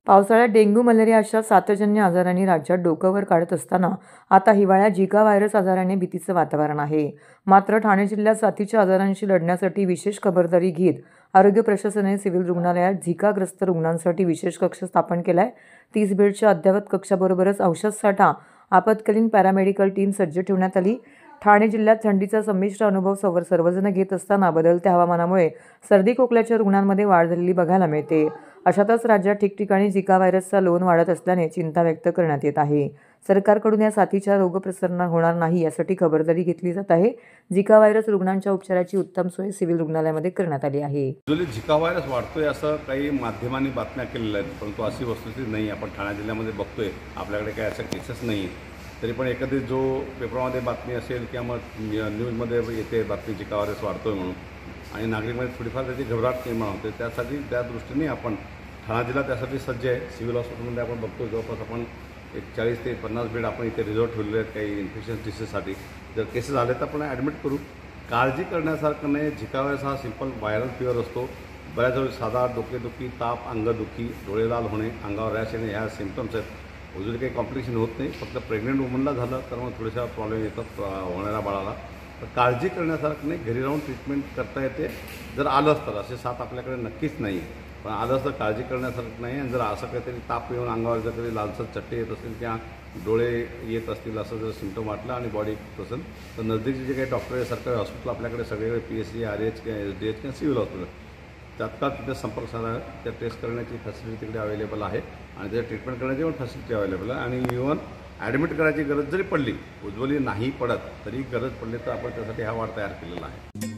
पावसाळ्यात dengue, malaria अशा साथजन्य आजारांनी राज्यात डोकं वर काढत असताना आता हिवाळ्यात झिका व्हायरस आजाराने भीतीचं वातावरण आहे. मात्र ठाणे जिल्ह्यात साथीच्या आजारांशी लढण्यासाठी विशेष खबरदारी घेत आरोग्य प्रशासनाने सिव्हिल रुग्णालयात झिकाग्रस्त रुग्णांसाठी विशेष कक्ष स्थापन केलाय. 30 बेडच्या अद्ययावत कक्षाबरोबरच औषध साठा, आपत्कालीन पॅरामेडिकल टीम सज्ज ठेवण्यात आली. ठाणे जिल्ह्यात थंडीचा संमिश्र अनुभव सर्वजण घेत असताना बदलत्या हवामानामुळे सर्दी खोकल्याच्या रुग्णांमध्ये वाढ झालेली बघायला मिळते. अशातच राज्यात ठिकठिकाणी झिका व्हायरसचा लोण वाढत असल्याने चिंता व्यक्त करण्यात येत आहे. सरकारकडून या साथीच्या रोगप्रसरण होणार नाही यासाठी खबरदारी घेतली जात आहे. झिका व्हायरस रुग्णांच्या उपचाराची उत्तम सोय सिव्हिल रुग्णालयामध्ये करण्यात आली आहे. झिका व्हायरस वाढतोय असं काही माध्यमांनी बातम्या केलेल्या आहेत, परंतु अशी वस्तुस्थिती नाही. आपण ठाणे जिल्ह्यामध्ये बघतोय, आपल्याकडे काही अशा केसेस नाही आहे. तरी पण एखादी जो पेपरमध्ये बातमी असेल किंवा मग न्यूजमध्ये येते बातमी झिका व्हायरस वाढतोय म्हणून, आणि नागरिकांमध्ये थोडीफार त्याची घबराट निर्माण होते. त्यासाठी त्या दृष्टीने आपण ठाणे जिल्हा त्यासाठी सज्ज आहे. सिव्हिल हॉस्पिटलमध्ये आपण बघतो जवळपास आपण 40 ते 50 बेड आपण इथे रिझॉर्ट ठेवलेले आहेत काही इन्फेक्शन डिसीजसाठी. जर केसेस आले तर आपण ॲडमिट करू. काळजी करण्यासारखं नाही. झिका व्हायरस हा सिंपल व्हायरल फीवर असतो. बऱ्याच वेळी साधा डोकेदुखी, ताप, अंगदुखी, डोळे लाल होणे, अंगावर रॅश येणे ह्या सिम्पटम्स आहेत. अजून काही कॉम्प्लिकेशन होत नाही. फक्त प्रेग्नंट वुमनला झालं तर मग थोडेशा प्रॉब्लेम येतात होणाऱ्या बाळाला. तर काळजी करण्यासारखं नाही. घरी राहून ट्रीटमेंट करता येते. जर आलंच तर, असे साथ आपल्याकडे नक्कीच नाही आहे, पण आलंच तर काळजी करण्यासारखं नाही. आणि जर असं काहीतरी ताप येऊन अंगावर जर कधी लालसर चट्टे येत असतील किंवा डोळे येत असतील असं जर सिम्पटम वाटलं आणि बॉडी असेल तर नजदीकचे जे काही डॉक्टर आहे, सरकारी हॉस्पिटल आपल्याकडे सगळीकडे PSC, RH किंवा SDH किंवा सिव्हिल हॉस्पिटल, तात्काळ तिथे संपर्क साधा. त्या टेस्ट करण्याची फॅसिलिटी तिकडे अवेलेबल आहे आणि त्याच्या ट्रीटमेंट करण्याची पण फॅसिलिटी अवेलेबल आहे. आणि इव्हन ॲडमिट करायची गरज जरी पडली, उज्ज्वली नाही पडत तरी गरज पडली तर आपण त्यासाठी हा वार्ड तयार केलेला आहे.